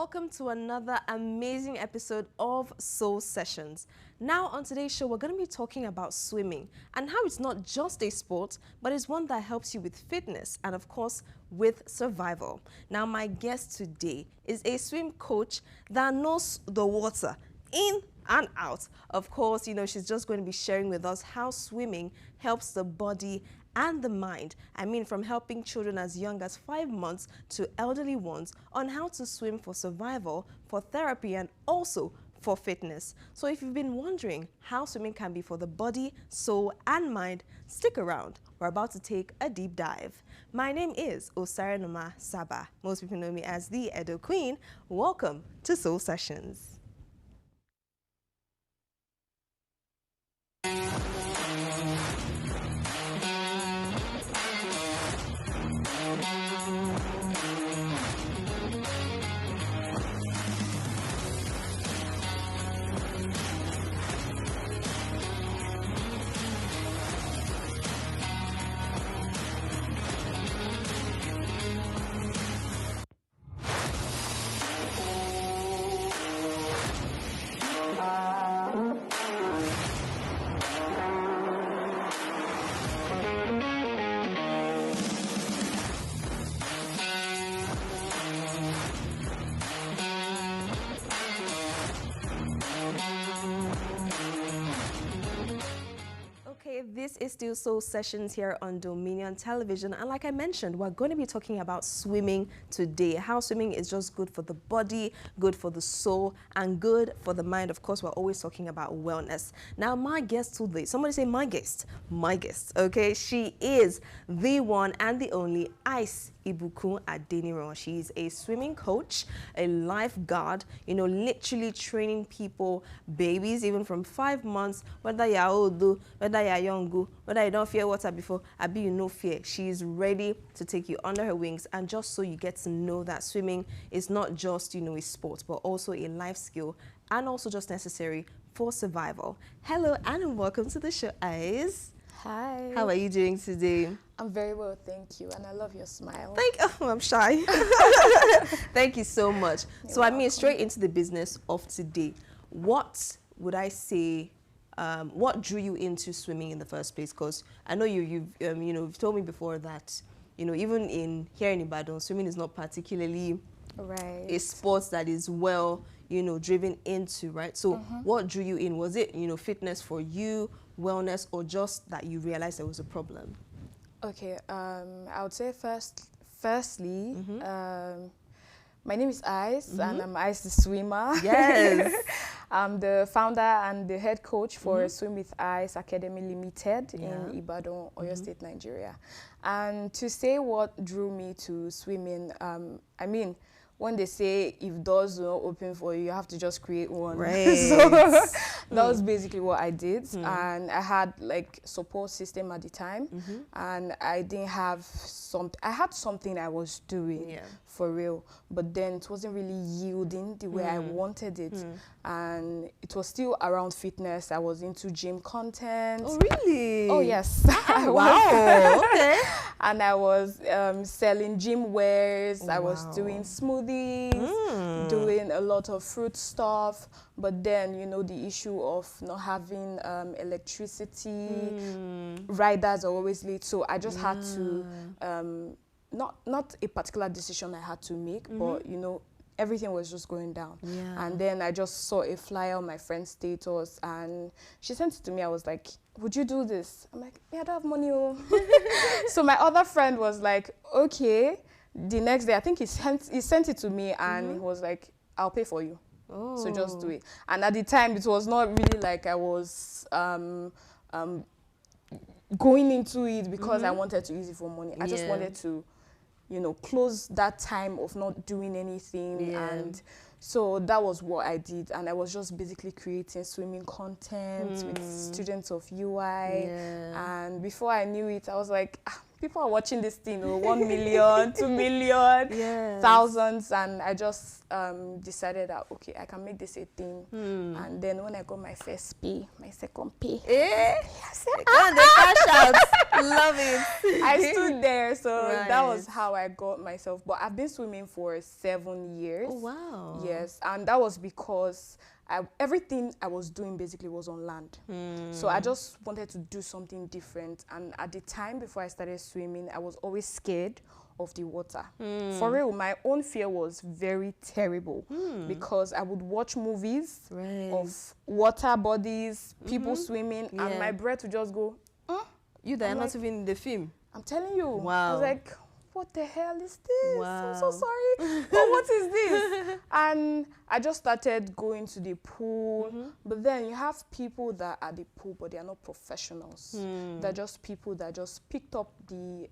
welcome to another amazing episode of Soul Sessions. Now on today's show, we're going to be talking about swimming and how it's not just a sport, but it's one that helps you with fitness and of course with survival. Now my guest today is a swim coach that knows the water in and out. Of course, she's just going to be sharing with us how swimming helps the body and the mind. I mean, from helping children as young as 5 months to elderly ones on how to swim for survival, for therapy, and also for fitness. So if you've been wondering how swimming can be for the body, soul, and mind, stick around. We're about to take a deep dive. My name is Osarenoma Saba. Most people know me as the Edo Queen. Welcome to Soul Sessions. This is still Soul Sessions here on Dominion Television, and like I mentioned, we're going to be talking about swimming today. How swimming is just good for the body, good for the soul, and good for the mind. Of course, we're always talking about wellness. Now, my guest today, somebody say my guest, okay? She is the one and the only Ibukunoluwa Adeniran. She's a swimming coach, a lifeguard, literally training people, babies, even from 5 months, whether you're old, whether you're young, whether you don't fear water before, abi you no fear. She's ready to take you under her wings, and just so you get to know that swimming is not just, a sport, but also a life skill and also just necessary for survival. Hello and welcome to the show, Ice. Hi. How are you doing today? I'm very well, thank you, and I love your smile. I'm shy. Thank you so much. You're welcome. Straight into the business of today. What would I say? What drew you into swimming in the first place? Because I know you've told me before that even here in Ibadan, swimming is not particularly a sport that is well driven into, right? So what drew you in? Was it fitness for you, wellness, or just that you realized there was a problem? Okay, I would say firstly, my name is Ice, and I'm Ice the swimmer. Yes. I'm the founder and the head coach for Swim with Ice Academy Limited in Ibadan, Oyo State, Nigeria. And to say what drew me to swimming, I mean, when they say if doors don't open for you, you have to just create one. Right. So that was basically what I did. And I had like support system at the time, and I didn't have I had something I was doing for real, but then it wasn't really yielding the way I wanted it. And it was still around fitness. I was into gym content. Oh, really? Oh, yes. Wow. Okay. And I was selling gym wares. I was doing smoothies, doing a lot of fruit stuff. But then, the issue of not having electricity, riders are always late. So I just had to, not a particular decision I had to make, but, everything was just going down. Yeah. And then I just saw a flyer on my friend's status, and she sent it to me. I was like, would you do this? I'm like, yeah, I don't have money. Oh. So my other friend was like, okay. The next day, I think he sent it to me, and he was like, I'll pay for you. Oh. So just do it. And at the time, it was not really like I was going into it because I wanted to use it for money. I just wanted to close that time of not doing anything. Yeah. And so that was what I did. And I was just basically creating swimming content with students of UI. Yeah. And before I knew it, I was like, people are watching this thing, 1 million, 2 million, Yes. thousands, and I just decided that, okay, I can make this a thing. And then when I got my first pay, my second pay, Yes. And the cash out. Love it. I stood there, so Right. that was how I got myself. But I've been swimming for 7 years. Oh, wow. Yes, and that was because everything I was doing basically was on land. So I just wanted to do something different. And at the time before I started swimming, I was always scared of the water. For real, my own fear was very terrible because I would watch movies of water bodies, people swimming, and my breath would just go, You that are not even in the film. I'm telling you. Wow. I was like, what the hell is this? Wow. I'm so sorry. But what is this? And I just started going to the pool. But then you have people that are at the pool, but they are not professionals. They're just people that just picked up the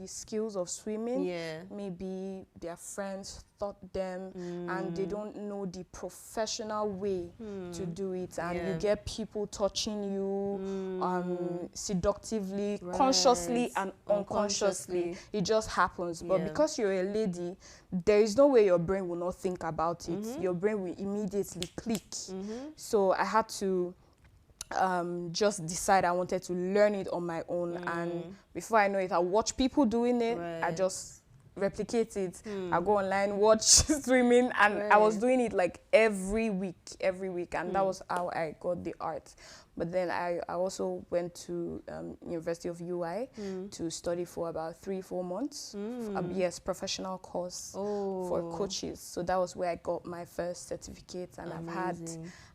skills of swimming. Yeah. Maybe their friends taught them and they don't know the professional way to do it. And you get people touching you seductively, consciously and unconsciously. It just happens. But because you're a lady, there is no way your brain will not think about it. Your brain will immediately click. So I had to just decide I wanted to learn it on my own. And before I know it, I watch people doing it. I just replicate it. I go online, watch swimming, and I was doing it like every week, and that was how I got the art. But then I also went to University of UI to study for about 3-4 months. Yes, professional course for coaches. So that was where I got my first certificate, and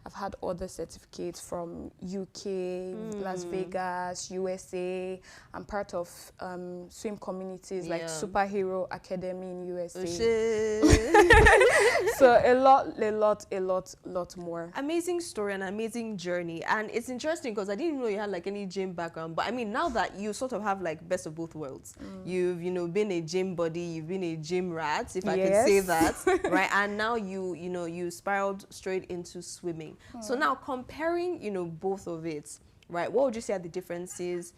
I've had other certificates from UK, Las Vegas, USA. I'm part of swim communities like Superhero Academy in USA. So a lot more. Amazing story and amazing journey. And it's interesting because I didn't know you had like any gym background. But I mean, now that you sort of have like best of both worlds, you've, been a gym buddy, you've been a gym rat, if I could say that, right? And now you spiraled straight into swimming. So now comparing, both of it, right? What would you say are the differences,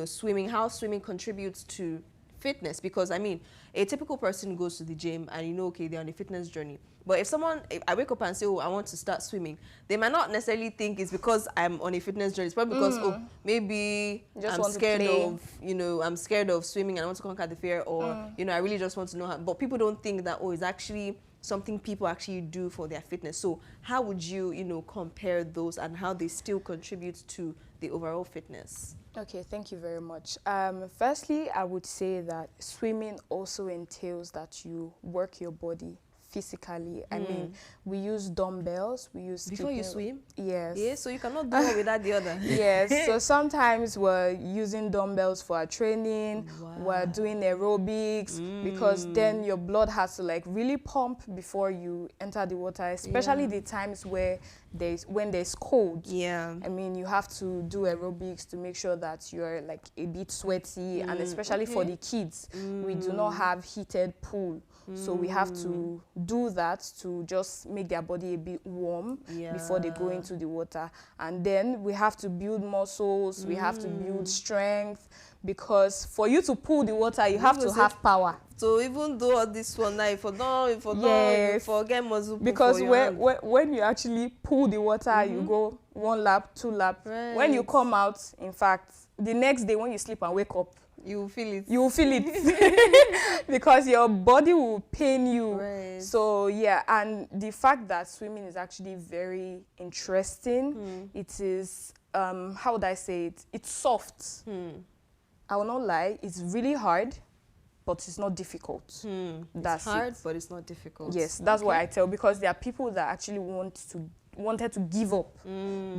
swimming, how swimming contributes to fitness? Because I mean, a typical person goes to the gym and okay, they're on a fitness journey. But if I wake up and say, I want to start swimming, they might not necessarily think it's because I'm on a fitness journey. It's probably because, maybe I'm scared of swimming and I want to conquer the fear, or, I really just want to know how. But people don't think that, it's actually something people actually do for their fitness. So how would you, compare those and how they still contribute to the overall fitness? Okay, thank you very much. Firstly, I would say that swimming also entails that you work your body physically. I mean, we use dumbbells. We use before you swim. Yes. Yeah. So you cannot do one without the other. Yes. So sometimes we're using dumbbells for our training. Wow. We're doing aerobics because then your blood has to like really pump before you enter the water. Especially the times where when there's cold. Yeah. I mean, you have to do aerobics to make sure that you're like a bit sweaty, and especially for the kids, we do not have heated pool. So we have to do that to just make their body a bit warm before they go into the water. And then we have to build muscles, we have to build strength, because for you to pull the water, you have to have power. So even though all this one now, if you forget muscle, because when you actually pull the water, you go 1 lap, 2 lap. Right. When you come out, in fact, the next day when you sleep and wake up, you will feel it. You will feel it because your body will pain you. Right. So yeah, and the fact that swimming is actually very interesting. It is how would I say it? It's soft. I will not lie. It's really hard, but it's not difficult. That's hard, but it's not difficult. Yes, that's what I tell, because there are people that actually wanted to give up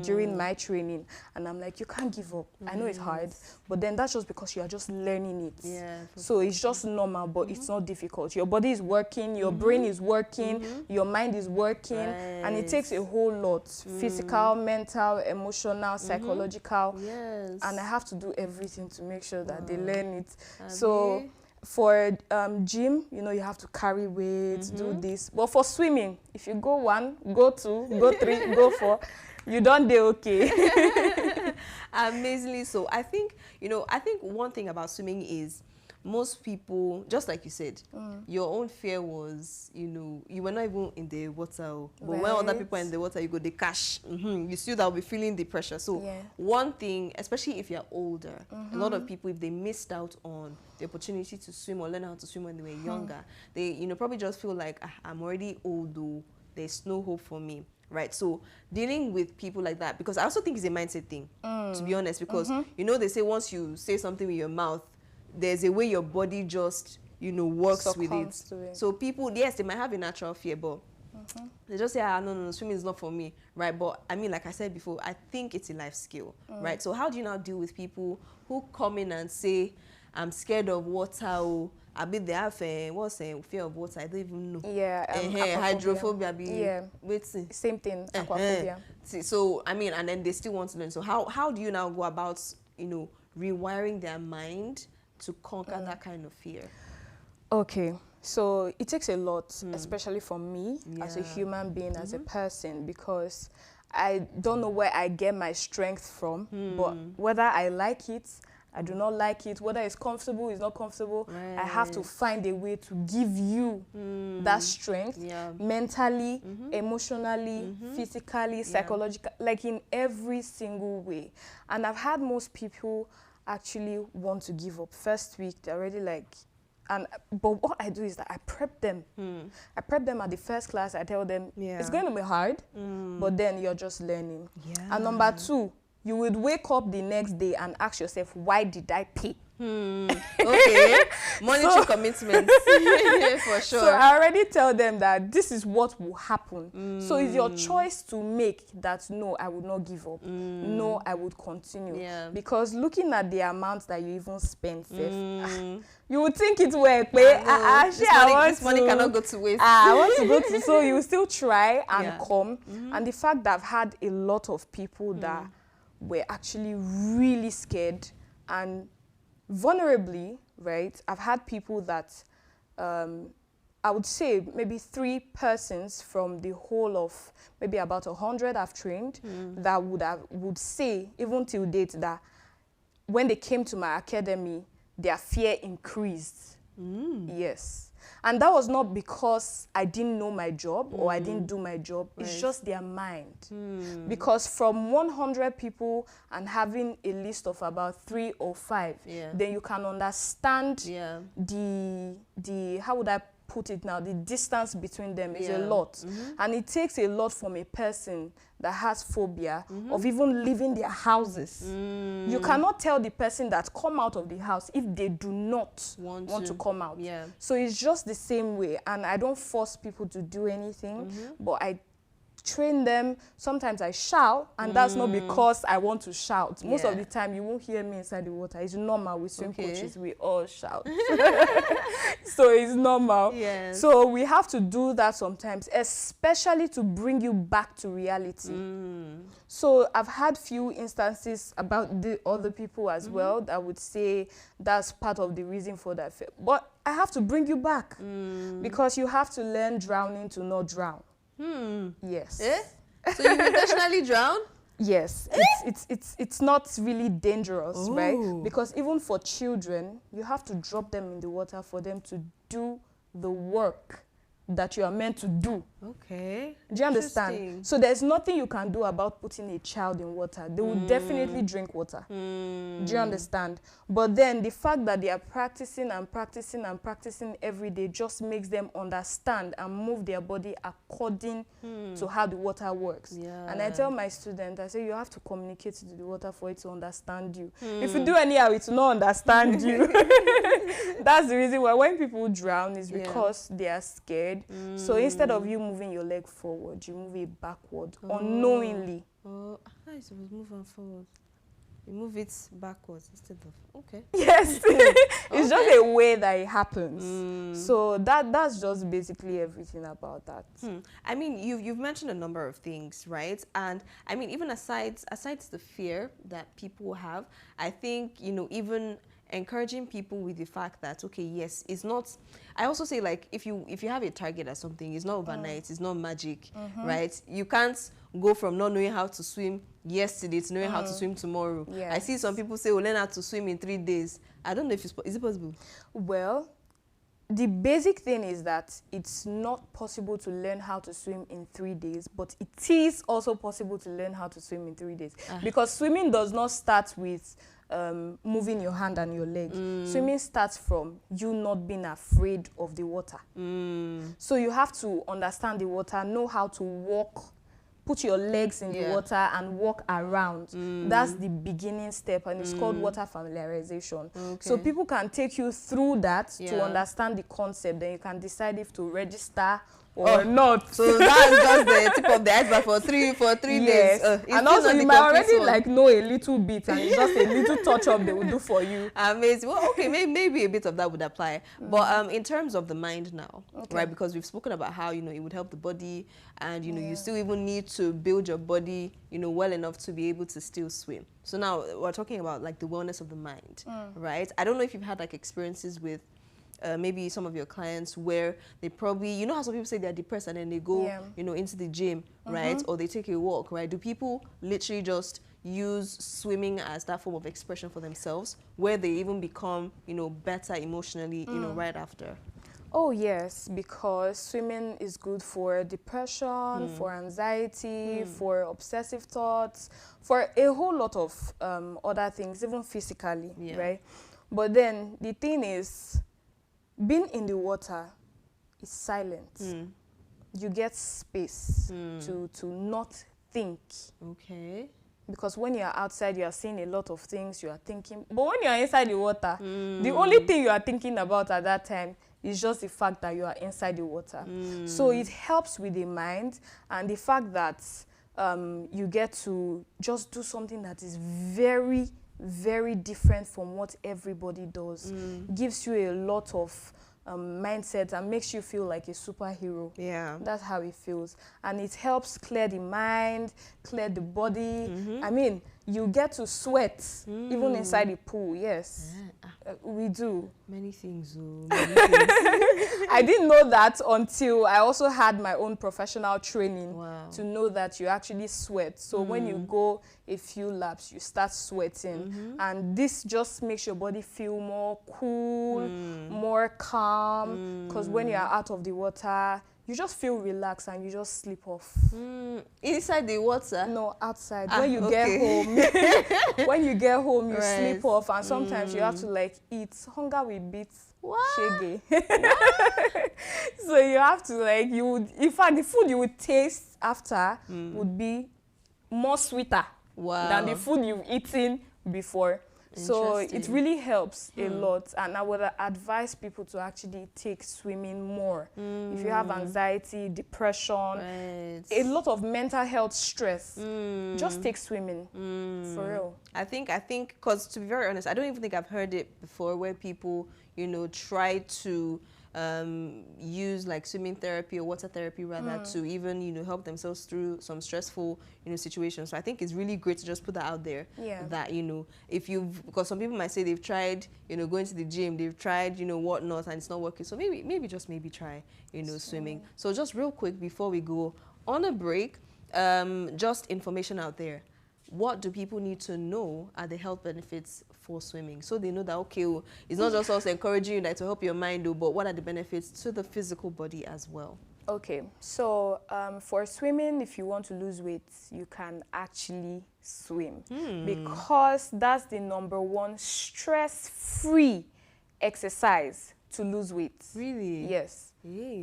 during my training, and I'm like, you can't give up. I know it's hard, but then that's just because you are just learning it. Yeah. So it's just normal, but it's not difficult. Your body is working, your brain is working, your mind is working, and it takes a whole lot: physical, mental, emotional, psychological. Yes. And I have to do everything to make sure that they learn it. So for gym, you have to carry weight, do this. But for swimming, if you go 1, go 2, go 3, go 4, you don't do okay. Amazingly so. I think, I think one thing about swimming is most people, just like you said, your own fear was, you were not even in the water. But when other people are in the water, you go, the cash. You still that will be feeling the pressure. So one thing, especially if you're older, a lot of people, if they missed out on the opportunity to swim or learn how to swim when they were younger, they, probably just feel like, I'm already old, though. There's no hope for me. Right, so dealing with people like that, because I also think it's a mindset thing, to be honest, because they say once you say something with your mouth, there's a way your body just works with it. So people, yes, they might have a natural fear, but they just say, no, swimming is not for me, right? But I mean, like I said before, I think it's a life skill, right? So how do you now deal with people who come in and say, I'm scared of water, I mean, they have what's fear of water? I don't even know. Yeah, hydrophobia. Same thing, aquaphobia. So I mean, and then they still want to learn. So how do you now go about rewiring their mind to conquer that kind of fear? Okay, so it takes a lot, especially for me as a human being, as a person, because I don't know where I get my strength from, but whether I like it, I do not like it, whether it's comfortable, it's not comfortable, I have to find a way to give you that strength, mentally, emotionally, physically, psychologically, like in every single way. And I've had most people actually want to give up. First week, they're already like, but what I do is that I prep them. I prep them at the first class. I tell them, it's going to be hard, but then you're just learning. And number two, you would wake up the next day and ask yourself, why did I pay? Okay, monetary commitment for sure. So I already tell them that this is what will happen. So it's your choice to make that no, I would not give up. No, I would continue. Because looking at the amount that you even spend, you would think it work. This money cannot go to waste. I want to go to, so you still try and come. And the fact that I've had a lot of people that were actually really scared and vulnerably, right? I've had people that I would say maybe 3 persons from the whole of maybe about 100 I've trained that would say even till date that when they came to my academy, their fear increased. Yes. And that was not because I didn't know my job or I didn't do my job. It's just their mind. Because from 100 people and having a list of about 3 or 5, then you can understand the how would I put it now, the distance between them is a lot. And it takes a lot from a person that has phobia of even leaving their houses. You cannot tell the person that come out of the house if they do not want to come out. So it's just the same way. And I don't force people to do anything, but I train them. Sometimes I shout, and that's not because I want to shout. Most of the time, you won't hear me inside the water. It's normal with swim coaches. We all shout. So it's normal. So we have to do that sometimes, especially to bring you back to reality. So I've had few instances about the other people as well that would say that's part of the reason for that fear. But I have to bring you back because you have to learn drowning to not drown. Yes. So you intentionally drown? Yes. It's not really dangerous, right? Because even for children, you have to drop them in the water for them to do the work that you are meant to do. Okay. Do you understand? So there's nothing you can do about putting a child in water. They will definitely drink water. Do you understand? But then the fact that they are practicing and practicing and practicing every day just makes them understand and move their body according to how the water works. And I tell my students, I say, you have to communicate to the water for it to understand you. If you do anyhow, it will not understand you. That's the reason why when people drown is because they are scared. So instead of you moving your leg forward, you move it backward unknowingly. How are you supposed to move on forward? You move it backwards instead of Yes. It's just a way that it happens. So that's just basically everything about that. I mean, you've mentioned a number of things, right? And I mean, even aside the fear that people have, I think even encouraging people with the fact that, okay, yes, it's not, I also say, like, if you have a target or something, it's not overnight, it's not magic, right? You can't go from not knowing how to swim yesterday to knowing how to swim tomorrow. Yes. I see some people say, oh, learn how to swim in 3 days. I don't know if is it possible? Well, the basic thing is that it's not possible to learn how to swim in 3 days, but it is also possible to learn how to swim in 3 days. Because swimming does not start with moving your hand and your leg. Swimming starts from you not being afraid of the water. So you have to understand the water, know how to walk, put your legs in the water and walk around. That's the beginning step, and it's called water familiarization. So people can take you through that to understand the concept, then you can decide if to register or not. So that's just the tip of the iceberg for three days. And also you might already like know a little bit, and it's just a little touch up they will do for you. Amazing. Well, okay, maybe a bit of that would apply. But in terms of the mind now, right? Because we've spoken about how, you know, it would help the body, and, you know, you still even need to build your body, you know, well enough to be able to still swim. So now we're talking about like the wellness of the mind, right? I don't know if you've had like experiences with maybe some of your clients where they probably, you know how some people say they're depressed and then they go, you know, into the gym, right? Or they take a walk, right? Do people literally just use swimming as that form of expression for themselves, where they even become, you know, better emotionally, you know, right after? Oh yes, because swimming is good for depression, for anxiety, for obsessive thoughts, for a whole lot of other things, even physically, right? But then the thing is, being in the water is silent. You get space to not think. Okay. Because when you're outside, you are seeing a lot of things, you are thinking. But when you're inside the water, the only thing you are thinking about at that time is just the fact that you are inside the water. So it helps with the mind, and the fact that you get to just do something that is very, very different from what everybody does. Gives you a lot of mindset and makes you feel like a superhero. Yeah. That's how it feels. And it helps clear the mind, clear the body. I mean, you get to sweat even inside the pool. Yes, we do. Many things, many things. I didn't know that until I also had my own professional training to know that you actually sweat. So when you go a few laps, you start sweating. And this just makes your body feel more cool, more calm. Because when you are out of the water, you just feel relaxed and you just sleep off. Inside the water? No, outside. When you get home, when you get home, you sleep off, and sometimes you have to like eat. Hunger will beat shege. So you have to like, you would, in fact, the food you would taste after would be more sweeter than the food you've eaten before. So it really helps a lot, and I would advise people to actually take swimming more. If you have anxiety, depression, a lot of mental health stress, just take swimming, for real. I think, because to be very honest, I don't even think I've heard it before where people, you know, try to use like swimming therapy or water therapy rather to even, you know, help themselves through some stressful, you know, situations. So I think it's really great to just put that out there. That, you know, if you've, because some people might say they've tried, you know, going to the gym, they've tried, you know, whatnot, and it's not working. So maybe just try, you know, swimming. So just real quick before we go on a break, just information out there. What do people need to know are the health benefits for swimming, so they know that, okay, well, it's not just us encouraging you like to help your mind, but what are the benefits to the physical body as well? Okay, so for swimming, if you want to lose weight, you can actually swim because that's the #1 stress-free exercise to lose weight. Really? Yes.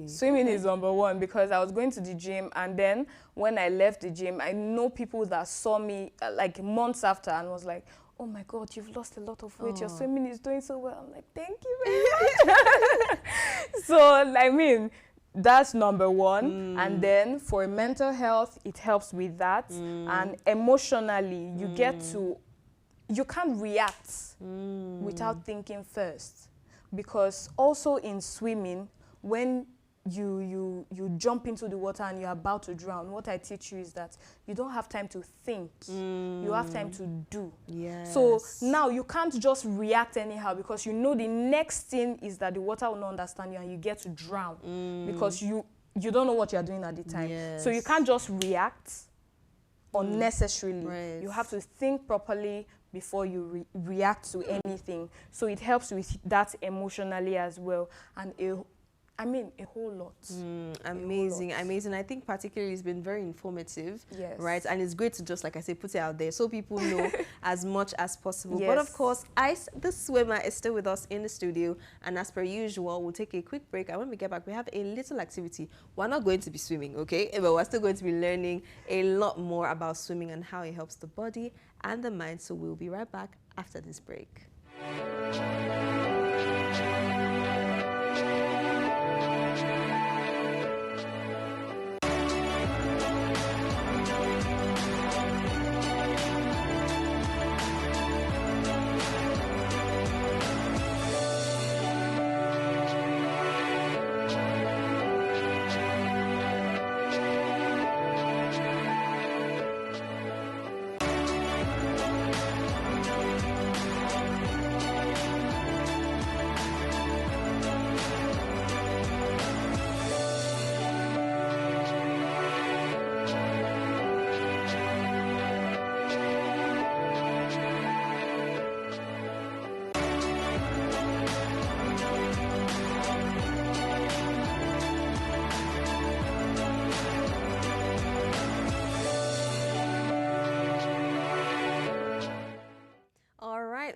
Swimming is #1, because I was going to the gym, and then when I left the gym, I know people that saw me like months after and was like, oh my God, you've lost a lot of weight. Your swimming is doing so well. I'm like, thank you very much. So, I mean, that's #1. And then for mental health, it helps with that. And emotionally, you get to, you can't react without thinking first. Because also in swimming, when you jump into the water and you're about to drown, what I teach you is that you don't have time to think. You have time to do. Yes. So now you can't just react anyhow, because you know the next thing is that the water will not understand you and you get to drown because you don't know what you're doing at the time. Yes. So you can't just react unnecessarily. Right. You have to think properly before you react to anything. So it helps with that emotionally as well. And a whole lot. Amazing, amazing. I think particularly it's been very informative, Yes. right? And it's great to just, like I say, put it out there so people know as much as possible. Yes. But of course, Ice, the swimmer, is still with us in the studio. And as per usual, we'll take a quick break. And when we get back, we have a little activity. We're not going to be swimming, okay? But we're still going to be learning a lot more about swimming and how it helps the body and the mind. So we'll be right back after this break.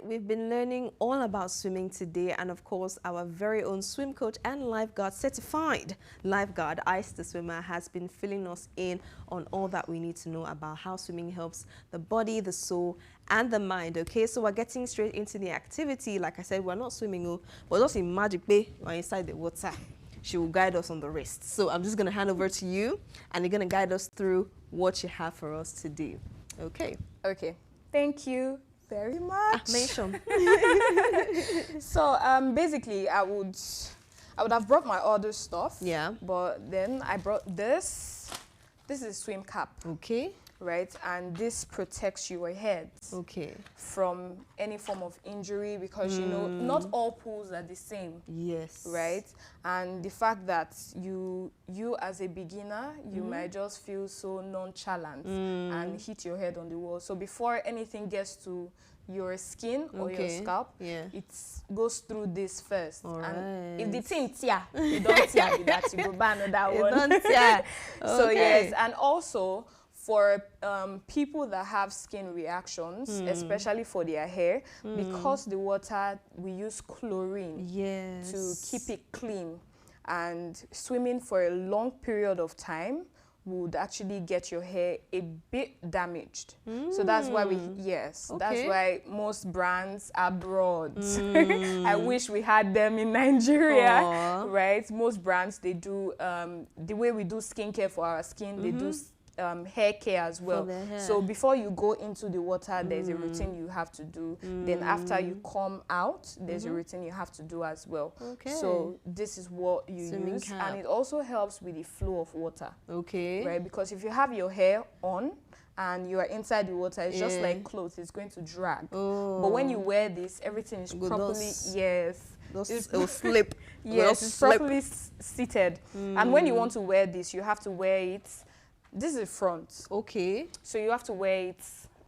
We've been learning all about swimming today, and of course our very own swim coach and lifeguard, certified lifeguard Ice the swimmer, has been filling us in on all that we need to know about how swimming helps the body, the soul and the mind. Okay, so we're getting straight into the activity. Like I said, we're not swimming, but just in magic bay, we're inside the water. She will guide us on the rest. So I'm just going to hand over to you, and you're going to guide us through what you have for us to do. Okay. Okay. Thank you very much. Mention. So basically, I would have brought my other stuff. Yeah. But then I brought this. This is a swim cap. Okay. Right, and this protects your head. Okay. From any form of injury, because you know not all pools are the same. Yes. Right, and the fact that you as a beginner, you might just feel so nonchalant and hit your head on the wall. So before anything gets to your skin or your scalp, it goes through this first. All and right. if the thing tear, you don't tear with that, you go ban another one. Don't tear. So yes, and also for people that have skin reactions, especially for their hair, because the water, we use chlorine to keep it clean. And swimming for a long period of time would actually get your hair a bit damaged. So that's why that's why most brands abroad, I wish we had them in Nigeria, right? Most brands, they do, the way we do skincare for our skin, they do hair care as well. So before you go into the water, there's a routine you have to do. Then after you come out, there's a routine you have to do as well. Okay. So this is what you use, and it also helps with the flow of water. Okay. Right, because if you have your hair on and you are inside the water, it's just like clothes, it's going to drag. But when you wear this, everything is properly it will slip. Yes, it's properly seated. And when you want to wear this, you have to wear it. This is the front. Okay. So you have to wear it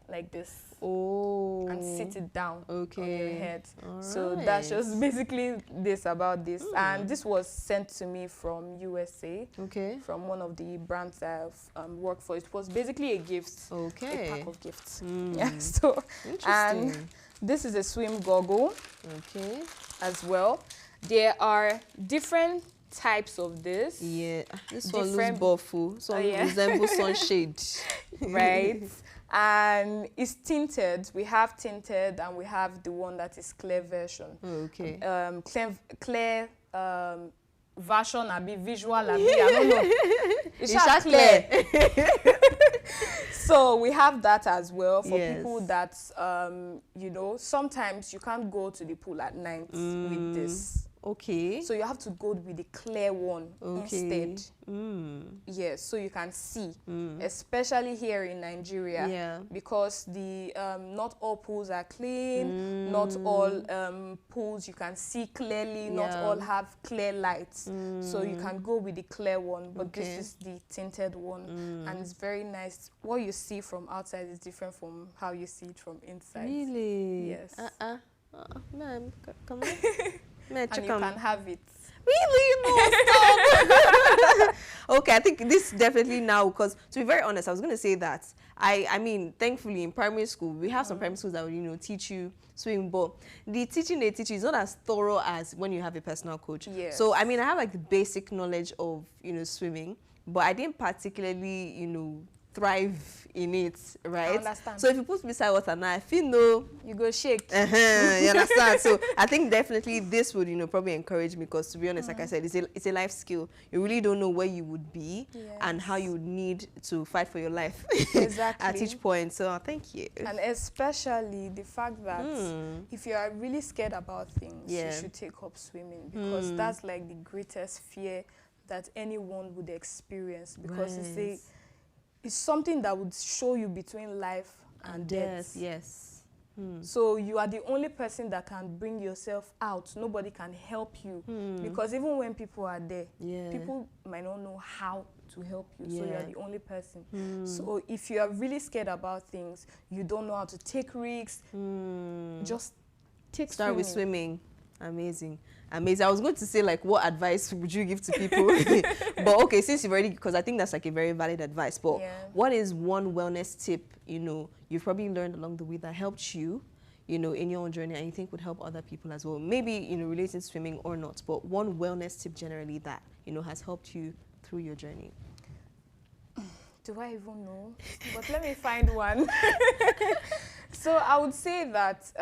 like this. And sit it down on your head. So that's just basically this about this. And this was sent to me from USA. Okay. From one of the brands that I've worked for. It was basically a gift. Okay. A pack of gifts. Yeah. So and this is a swim goggle. Okay. As well. There are different types of this. Yeah, this one looks buffy. So it resembles sunshade. Right. And it's tinted. We have tinted and we have the one that is clear version. Okay. Clear version, a bit visual, a bit, I don't know. It's just clear. So we have that as well for people that, you know, sometimes you can't go to the pool at night with this. Okay. So you have to go with the clear one instead. Yes, so you can see, especially here in Nigeria, because the not all pools are clean, not all pools you can see clearly, not all have clear lights. So you can go with the clear one, but this is the tinted one, and it's very nice. What you see from outside is different from how you see it from inside. Really? Yes. Man, come on. Man, And you can have it. Really? No, stop. Okay, I think this definitely now, because to be very honest, I was going to say that I mean, thankfully in primary school, we have some primary schools that will, you know, teach you swimming, but the teaching they teach you is not as thorough as when you have a personal coach. Yes. So, I mean, I have like the basic knowledge of, you know, swimming, but I didn't particularly, you know, thrive in it, right? I understand. So if you put me beside water now, I feel no, you go shake. you understand? So I think definitely this would, you know, probably encourage me, because to be honest, like I said, it's a life skill. You really don't know where you would be and how you would need to fight for your life at each point. So thank you. And especially the fact that if you are really scared about things, you should take up swimming, because that's like the greatest fear that anyone would experience, because it's something that would show you between life and death. Yes. So you are the only person that can bring yourself out. Nobody can help you, because even when people are there, people might not know how to help you. So you are the only person. So if you are really scared about things, you don't know how to take risks, just start with swimming. Amazing. Amazing. I was going to say, like, what advice would you give to people? But okay, since you've already, because I think that's like a very valid advice, but what is one wellness tip, you know, you've probably learned along the way that helped you, you know, in your own journey, and you think would help other people as well? Maybe, you know, related to swimming or not, but one wellness tip generally that, you know, has helped you through your journey. Do I even know? But let me find one. So I would say that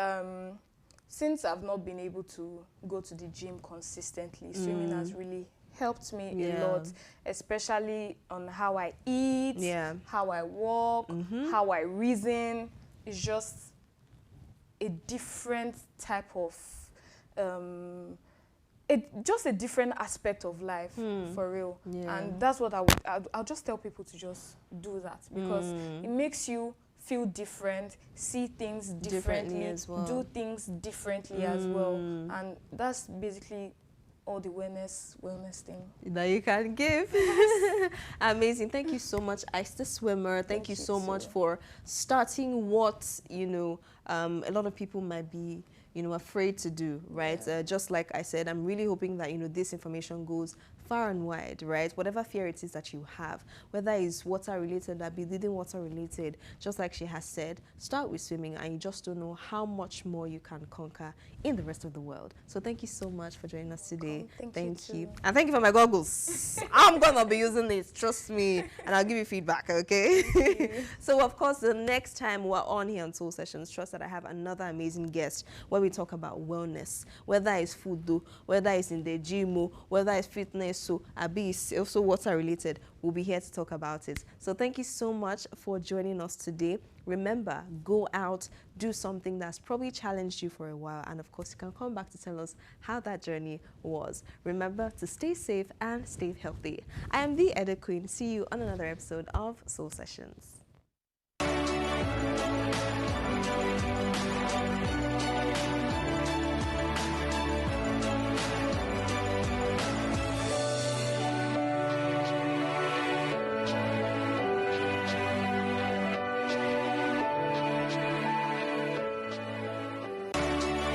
since I've not been able to go to the gym consistently, swimming has really helped me a lot, especially on how I eat, how I walk, how I reason. It's just a different type of, just a different aspect of life, for real. And that's what I'll just tell people to just do that, because it makes you feel different, see things differently as well, do things differently as well. And that's basically all the wellness thing that you can give. Amazing. Thank you so much, Ice the Swimmer. Thank you so much for starting what, you know, a lot of people might be, you know, afraid to do, right? Just like I said, I'm really hoping that, you know, this information goes far and wide, right? Whatever fear it is that you have, whether it's water related, that be leading water related, just like she has said, start with swimming, and you just don't know how much more you can conquer in the rest of the world. So thank you so much for joining us today. Thank you. And thank you for my goggles. I'm gonna be using it, trust me, and I'll give you feedback, okay? So of course, the next time we're on here on Soul Sessions, trust that I have another amazing guest where we talk about wellness, whether it's food, whether it's in the gym, whether it's fitness, so Abi is also water related. We'll be here to talk about it. So thank you so much for joining us today. Remember, go out, do something that's probably challenged you for a while, and of course you can come back to tell us how that journey was. Remember to stay safe and stay healthy. I am the Eda Queen. See you on another episode of Soul Sessions.